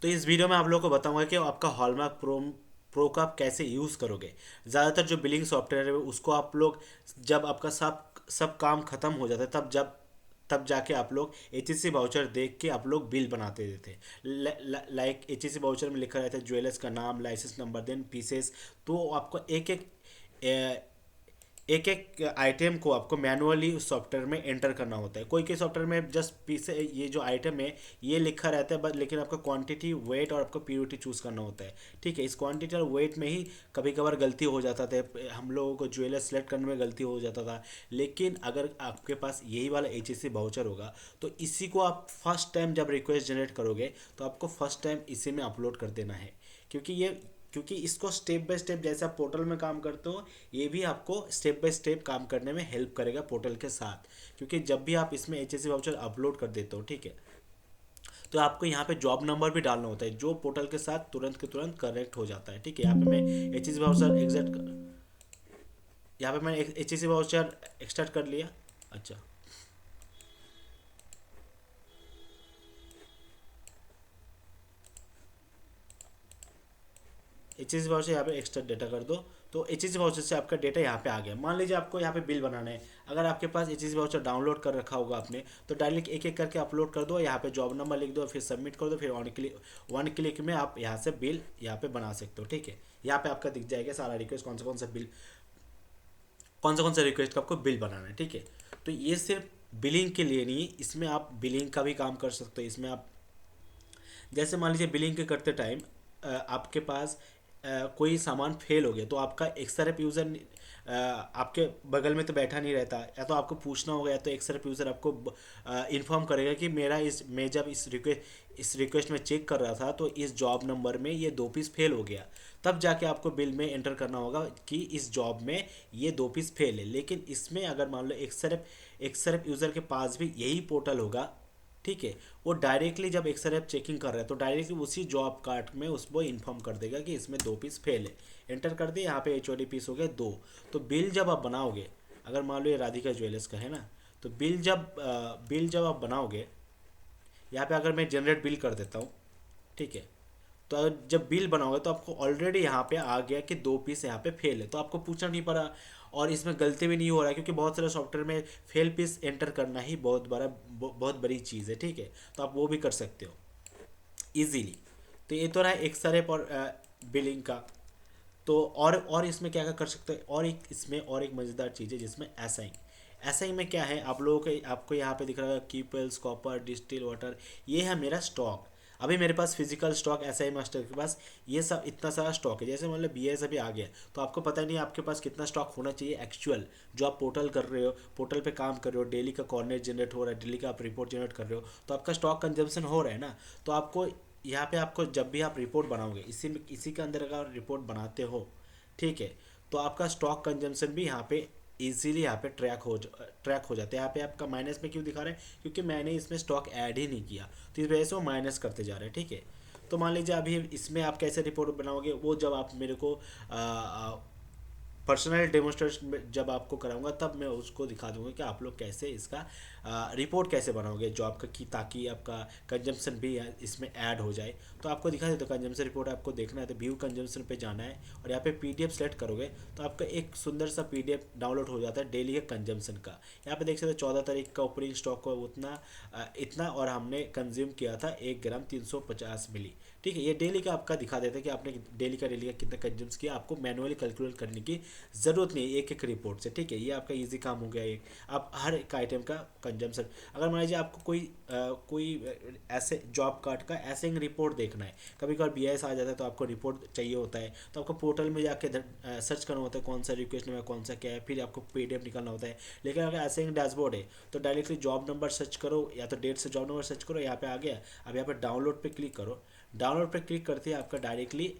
तो इस वीडियो में आप लोगों को बताऊंगा कि आपका हॉलमार्क प्रो प्रो का आप कैसे यूज़ करोगे। ज़्यादातर जो बिलिंग सॉफ्टवेयर है उसको आप लोग जब आपका सब सब काम ख़त्म हो जाता है तब जाके आप लोग एच एस सी वाउचर देख के आप लोग बिल बनाते थे। Like H S C voucher में लिखा रहता है ज्वेलर्स का नाम, लाइसेंस नंबर, देन पीसेस। तो आपको एक एक आइटम को आपको मैनुअली उस सॉफ्टवेयर में एंटर करना होता है। कोई कोई सॉफ्टवेयर में जस्ट पीस ये जो आइटम है ये लिखा रहता है बस, लेकिन आपको क्वांटिटी, वेट और आपको प्योरिटी चूज़ करना होता है। ठीक है, इस क्वांटिटी और वेट में ही कभी कभार गलती हो जाता था, हम लोगों को ज्वेलर सेलेक्ट करने में गलती हो जाता था। लेकिन अगर आपके पास यही वाला एच एस सी वाउचर होगा तो इसी को आप फर्स्ट टाइम जब रिक्वेस्ट जनरेट करोगे तो आपको फर्स्ट टाइम इसी में अपलोड कर देना है। क्योंकि इसको स्टेप बाय स्टेप जैसे आप पोर्टल में काम करते हो ये भी आपको स्टेप बाय स्टेप काम करने में हेल्प करेगा पोर्टल के साथ। क्योंकि जब भी आप इसमें H S C voucher upload कर देते हो, ठीक है, तो आपको यहाँ पे जॉब नंबर भी डालना होता है जो पोर्टल के साथ तुरंत के तुरंत कनेक्ट हो जाता है। ठीक है, यहाँ पे मैं H S C voucher exact, यहाँ पे मैंने H S C voucher extract कर लिया। अच्छा, एच एस वाउचर यहाँ पे एक्स्ट्रा डेटा कर दो। तो एच एस वाउचर से आपका डेटा यहाँ पे आ गया। मान लीजिए आपको यहाँ पे बिल बनाना है, अगर आपके पास एच एस वाउचर डाउनलोड कर रखा होगा आपने तो डायरेक्ट एक एक करके अपलोड कर दो, यहाँ पे जॉब नंबर लिख दो, फिर सबमिट कर दो, फिर वन क्लिक में आप यहाँ से बिल यहाँ पे बना सकते हो। ठीक है, यहाँ पे आपका दिख जाएगा सारा रिक्वेस्ट, कौन सा रिक्वेस्ट का आपको बिल बनाना है। ठीक है, तो ये सिर्फ बिलिंग के लिए नहीं, इसमें आप बिलिंग का भी काम कर सकते हो। इसमें आप जैसे मान लीजिए बिलिंग के करते टाइम आपके पास कोई सामान फेल हो गया तो आपका एक्सरेप यूज़र आपके बगल में तो बैठा नहीं रहता, या तो आपको पूछना होगा या तो एक्सरेप यूज़र आपको इन्फॉर्म करेगा कि मैं जब इस रिक्वेस्ट में चेक कर रहा था तो इस जॉब नंबर में ये 2 पीस फेल हो गया। तब जाके आपको बिल में एंटर करना होगा कि इस जॉब में ये 2 पीस फेल है। लेकिन इसमें अगर मान लो एक्सरेप यूज़र के पास भी यही पोर्टल होगा, ठीक है, वो डायरेक्टली जब एक्सरेप चेकिंग कर रहा है तो डायरेक्टली उसी जॉब कार्ड में उसको इन्फॉर्म कर देगा कि इसमें 2 पीस फेल है। एंटर कर दिए, यहाँ पे एच ओ डी पीस हो गए 2। तो बिल जब आप बनाओगे, अगर मान लो ये राधिका ज्वेलर्स का है ना, तो बिल जब आप बनाओगे, यहाँ पे अगर मैं जनरेट बिल कर देता हूँ, ठीक है, तो अगर जब बिल बनाओगे तो आपको ऑलरेडी यहाँ पे आ गया कि 2 पीस यहाँ पे फेल है, तो आपको पूछना नहीं पड़ा और इसमें गलती भी नहीं हो रहा है। क्योंकि बहुत सारे सॉफ्टवेयर में फेल पीस एंटर करना ही बहुत बड़ी चीज़ है। ठीक है, तो आप वो भी कर सकते हो इजीली। तो ये तो रहा एक सरप और बिलिंग का। तो और इसमें क्या क्या कर सकते हैं, और एक मज़ेदार चीज़ है जिसमें एसाइंग। एसाइंग में क्या है, आप लोगों के आपको यहाँ पे दिख रहा है कीपल्स, कॉपर, डिस्टिल वाटर, ये है मेरा स्टॉक। अभी मेरे पास फिजिकल स्टॉक एसआई मास्टर के पास ये सब इतना सारा स्टॉक है। जैसे मतलब बी एस अभी आ गया तो आपको पता नहीं आपके पास कितना स्टॉक होना चाहिए एक्चुअल, जो आप पोर्टल कर रहे हो, पोर्टल पे काम कर रहे हो, डेली का कॉर्डिनेट जनरेट हो रहा है, डेली का आप रिपोर्ट जनरेट कर रहे हो, तो आपका स्टॉक कंजम्पशन हो रहा है ना। तो आपको यहाँ पे आपको जब भी आप रिपोर्ट बनाओगे इसी के अंदर अगर रिपोर्ट बनाते हो, ठीक है, तो आपका स्टॉक कंजम्पशन भी यहाँ पे इजीली यहाँ पे ट्रैक हो जाता है। यहाँ पे आपका माइनस में क्यों दिखा रहा है, क्योंकि मैंने इसमें स्टॉक ऐड ही नहीं किया, तो इस वजह से वो माइनस करते जा रहे हैं। ठीक है, तो मान लीजिए अभी इसमें आप कैसे रिपोर्ट बनाओगे, वो जब आप मेरे को पर्सनल डेमोस्ट्रेशन जब आपको कराऊंगा तब मैं उसको दिखा दूंगा कि आप लोग कैसे इसका रिपोर्ट कैसे बनाओगे जॉब का, कि ताकि आपका कंजम्पशन भी इसमें ऐड हो जाए। तो आपको दिखा देता हूँ, कंजम्पशन रिपोर्ट आपको देखना है तो व्यू कंजम्पशन पे जाना है और यहाँ पे पीडीएफ सेलेक्ट करोगे तो आपका एक सुंदर सा पीडीएफ डाउनलोड हो जाता है डेली के कंजम्पशन का। यहाँ पे देख सकते हो 14 तारीख का ओपनिंग स्टॉक को इतना और हमने कंज्यूम किया था 1 ग्राम 350 मिली। ठीक है, ये डेली का आपका दिखा देता है कि आपने डेली का कितना कंज्यूम किया। आपको मैनुअली कैलकुलेट करने की ज़रूरत नहीं है एक एक रिपोर्ट से। ठीक है, ये आपका इजी काम हो गया। एक आप हर एक आइटम का कंजम्पशन, अगर मान लीजिए आपको कोई ऐसे जॉब कार्ड का ऐसे ही रिपोर्ट देखना है, कभी कभार बी आ जाता है तो आपको रिपोर्ट चाहिए होता है, तो आपको पोर्टल में जाके सर्च करना होता है कौन सा रिक्वेस्ट नंबर कौन सा क्या है, फिर आपको पीडीएफ निकालना होता है। लेकिन अगर ऐसे ही डैशबोर्ड है तो डायरेक्टली जॉब नंबर सर्च करो या तो डेट से जॉब नंबर सर्च करो, यहाँ पे आ गया। अब यहाँ पे डाउनलोड पे क्लिक करो, डाउनलोड पे क्लिक करते ही आपका डायरेक्टली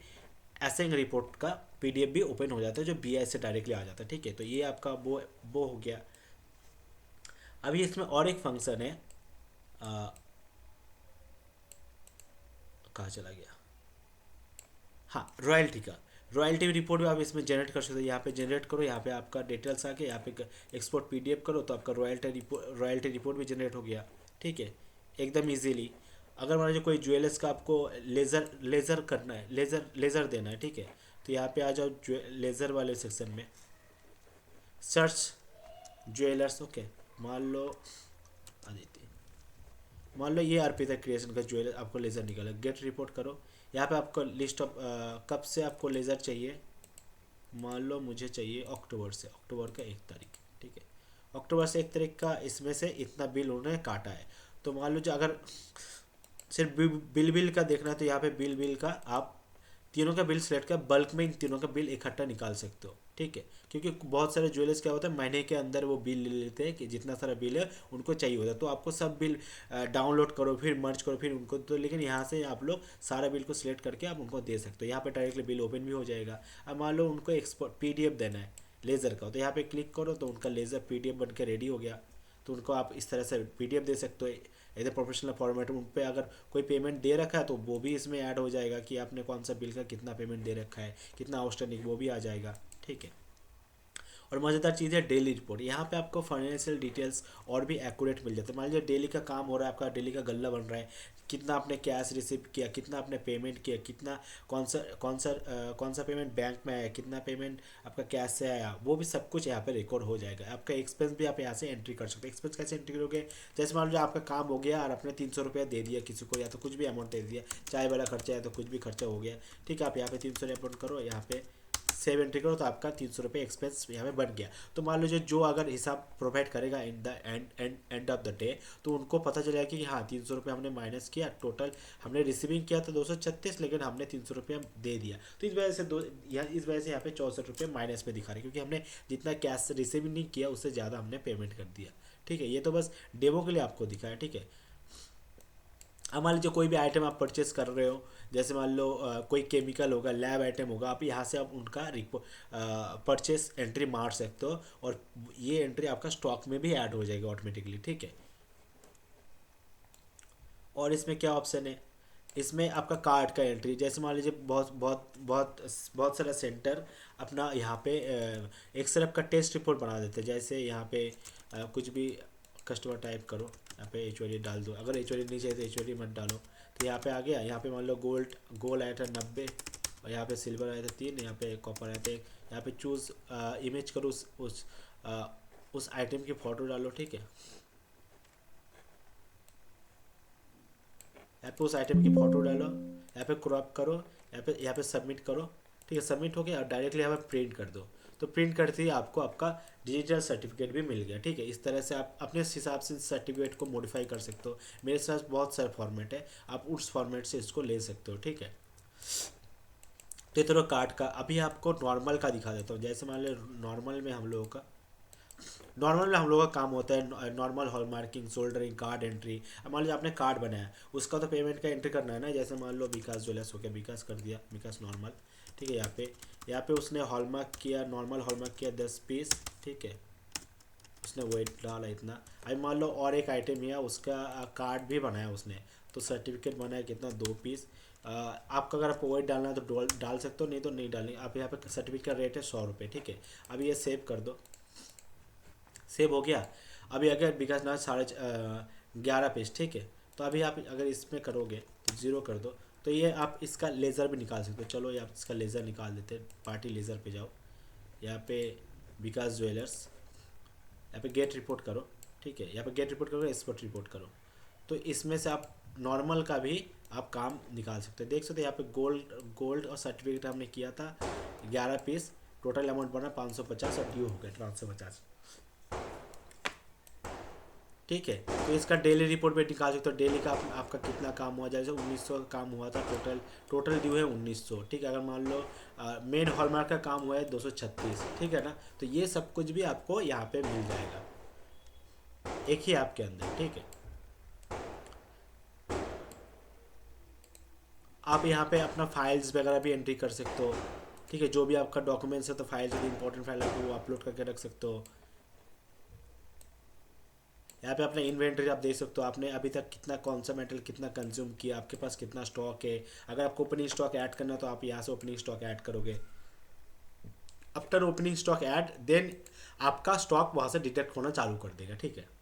एसेंग रिपोर्ट का पीडीएफ भी ओपन हो जाता है जो बीआई से डायरेक्टली आ जाता है। ठीक है, तो ये आपका वो हो गया। अभी इसमें और एक फंक्शन है, कहाँ चला गया, हाँ, रॉयल्टी का। रॉयल्टी रिपोर्ट भी आप इसमें जनरेट कर सकते हो। यहाँ पे जनरेट करो, यहाँ पे आपका डिटेल्स आके यहाँ पे एक्सपोर्ट पीडीएफ करो तो आपका रॉयल्टी रिपोर्ट भी जनरेट हो गया। ठीक है, एकदम इजीली। अगर मान लीजिए कोई ज्वेलर्स का आपको लेज़र लेज़र करना है, लेज़र लेज़र देना है, ठीक है, तो यहाँ पे आ जाओ लेज़र वाले सेक्शन में, सर्च ज्वेलर्स। ओके, मान लो आदित्य, मान लो ये अर्पिता क्रिएशन का ज्वेलर आपको लेज़र निकाला, गेट रिपोर्ट करो। यहाँ पे आपको लिस्ट ऑफ कब से आपको लेज़र चाहिए, मान लो मुझे चाहिए अक्टूबर से, अक्टूबर का 1 तारीख, ठीक है, अक्टूबर से 1 तारीख का, इसमें से इतना बिल उन्होंने काटा है। तो मान लो जो अगर सिर्फ बिल बिल का देखना है तो यहाँ पे बिल बिल का आप तीनों का बिल सेलेक्ट कर बल्क में इन तीनों का बिल इकट्ठा निकाल सकते हो, ठीक है, क्योंकि बहुत सारे ज्वेलर्स क्या होता है महीने के अंदर वो बिल ले लेते हैं कि जितना सारा बिल है उनको चाहिए होता है, तो आपको सब बिल डाउनलोड करो फिर मर्ज करो फिर उनको, तो लेकिन यहाँ से आप लोग सारा बिल को सिलेक्ट करके आप उनको दे सकते हो। यहाँ पे डायरेक्टली बिल ओपन भी हो जाएगा। अब मान लो उनको एक्सपोर्ट पीडीएफ देना है लेज़र का, तो यहाँ पे क्लिक करो तो उनका लेज़र पीडीएफ बन के रेडी हो गया। तो उनको आप इस तरह से पीडीएफ दे सकते हो एज ए प्रोफेशनल फॉर्मेट में। उन पर अगर कोई पेमेंट दे रखा है तो वो भी इसमें ऐड हो जाएगा कि आपने कौन सा बिल का कितना पेमेंट दे रखा है, कितना आउटस्टैंडिंग, वो भी आ जाएगा, ठीक है। और मज़ेदार चीज़ है डेली रिपोर्ट, यहाँ पे आपको फाइनेंशियल डिटेल्स और भी एक्यूरेट मिल जाते हैं। मान लीजिए डेली का काम हो रहा है, आपका डेली का गल्ला बन रहा है, कितना आपने कैश रिसीव किया, कितना आपने पेमेंट किया, कितना कौन सा पेमेंट बैंक में आया, कितना पेमेंट आपका कैश से आया, वो भी सब कुछ यहाँ पे रिकॉर्ड हो जाएगा। आपका एक्सपेंस भी आप यहाँ से एंट्री कर सकते हैं। एक्सपेंस कैसे एंट्री करोगे, जैसे मान लीजिए आपका काम हो गया और आपने 300 रुपया दे दिया किसी को, या तो कुछ भी अमाउंट दे दिया, चाय वाला खर्चा है तो कुछ भी खर्चा हो गया, ठीक है, आप यहाँ पे 300 अपलोड करो, यहाँ पे सेव एंट्री करो, तो आपका 300 रुपये एक्सपेंस यहाँ पे बन गया। तो मान लीजिए जो अगर हिसाब प्रोवाइड करेगा in the end of the day, तो उनको पता चलेगा कि हाँ 300 रुपये हमने माइनस किया, टोटल हमने रिसीविंग किया था 236, लेकिन हमने 300 रुपया दे दिया। तो इस वजह से इस वजह से यहाँ पे 64 रुपये माइनस में दिखा रहे हैं, क्योंकि हमने जितना कैश रिसीव नहीं किया उससे ज़्यादा हमने पेमेंट कर दिया, ठीक है। ये तो बस डेमो के लिए आपको दिखा है, ठीक है। अब मान लीजिए कोई भी आइटम आप परचेस कर रहे हो, जैसे मान लो कोई केमिकल होगा, लैब आइटम होगा, आप यहाँ से आप उनका परचेस एंट्री मार सकते हो, और ये एंट्री आपका स्टॉक में भी ऐड हो जाएगी ऑटोमेटिकली, ठीक है। और इसमें क्या ऑप्शन है, इसमें आपका कार्ड का एंट्री, जैसे मान लीजिए बहुत बहुत बहुत बहुत सारा सेंटर अपना यहाँ पे एक सिर्फ का टेस्ट रिपोर्ट बना देते हैं। जैसे यहाँ पे कुछ भी कस्टमर टाइप करो, यहाँ पे एच डाल दो, अगर एच नहीं चाहिए तो एच मत डालो, तो यहाँ पे आ गया। यहाँ पे मान लो गोल्ड आया था 90, और यहाँ पे सिल्वर आया था 3, यहाँ पे कॉपर आया था 1। यहाँ पे चूज़ इमेज करो, उस आइटम की फ़ोटो डालो, ठीक है। यहाँ पे उस आइटम की फ़ोटो डालो, यहाँ पे क्रॉप करो, यहाँ पे सबमिट करो, ठीक है। सबमिट हो गया, और डायरेक्टली यहाँ पे प्रिंट कर दो। तो प्रिंट करते ही आपको आपका डिजिटल सर्टिफिकेट भी मिल गया, ठीक है। इस तरह से आप अपने हिसाब से सर्टिफिकेट को मॉडिफाई कर सकते हो। मेरे साथ बहुत सारे फॉर्मेट है, आप उस फॉर्मेट से इसको ले सकते हो, ठीक है। तो ये तो कार्ड का। अभी आपको नॉर्मल का दिखा देता हूँ। जैसे मान लो नॉर्मल में हम लोगों का काम होता है normal hallmarking, soldering, card entry. अब मान लीजिए आपने कार्ड बनाया, उसका तो पेमेंट का एंट्री करना है ना। जैसे मान लो विकास ज्वेलर्स हो गया, विकास कर दिया, विकास नॉर्मल, ठीक है। यहाँ पे उसने हॉलमार्क किया, नॉर्मल हॉलमार्क किया 10 पीस, ठीक है, उसने वेट डाला इतना। अभी मान लो और एक आइटम है, उसका कार्ड भी बनाया उसने, तो सर्टिफिकेट बनाया कितना, 2 पीस। आपका अगर आपको वेट डालना है तो डाल सकते हो, नहीं तो नहीं डालनी। आप यहाँ पे सर्टिफिकेट का रेट है 100 रुपये, ठीक है। अभी ये सेव कर दो, सेव हो गया। अभी अगर विकास ना 11.5 पेज, ठीक है। तो अभी आप अगर इसमें करोगे तो 0 कर दो, तो ये आप इसका लेज़र भी निकाल सकते हो। चलो ये आप इसका लेज़र निकाल देते हैं। पार्टी लेज़र पे जाओ, यहाँ पे विकास ज्वेलर्स, यहाँ पे गेट रिपोर्ट करो, ठीक है। यहाँ पे गेट रिपोर्ट करो, एक्सपोर्ट रिपोर्ट करो। तो इसमें से आप नॉर्मल का भी आप काम निकाल सकते हो। देख सकते हो यहाँ पे गोल्ड और सर्टिफिकेट हमने किया था 11 पीस, टोटल अमाउंट बना 550, और ड्यू हो गया 350, ठीक है। तो इसका डेली रिपोर्ट पे निकाल सकते हो। डेली का आपका कितना काम हुआ, जैसे 1900 का काम हुआ था, टोटल ड्यू है 1900, ठीक है। अगर मान लो मेन हॉलमार्क का काम हुआ है 236, ठीक है ना। तो ये सब कुछ भी आपको यहाँ पे मिल जाएगा एक ही ऐप के अंदर, ठीक है। आप यहाँ पे अपना फाइल्स वगैरह भी एंट्री कर सकते हो, ठीक है। जो भी आपका डॉक्यूमेंट्स है, तो फाइल्स यदि इंपॉर्टेंट फाइल है वो अपलोड करके रख सकते हो। यहाँ पे अपना इन्वेंटरी आप देख सकते हो, आपने अभी तक कितना, कौन सा मेटल कितना कंज्यूम किया, आपके पास कितना स्टॉक है। अगर आपको ओपनिंग स्टॉक ऐड करना है तो आप यहाँ से ओपनिंग स्टॉक ऐड करोगे। After opening stock add, then आपका स्टॉक वहाँ से डिटेक्ट होना चालू कर देगा, ठीक है।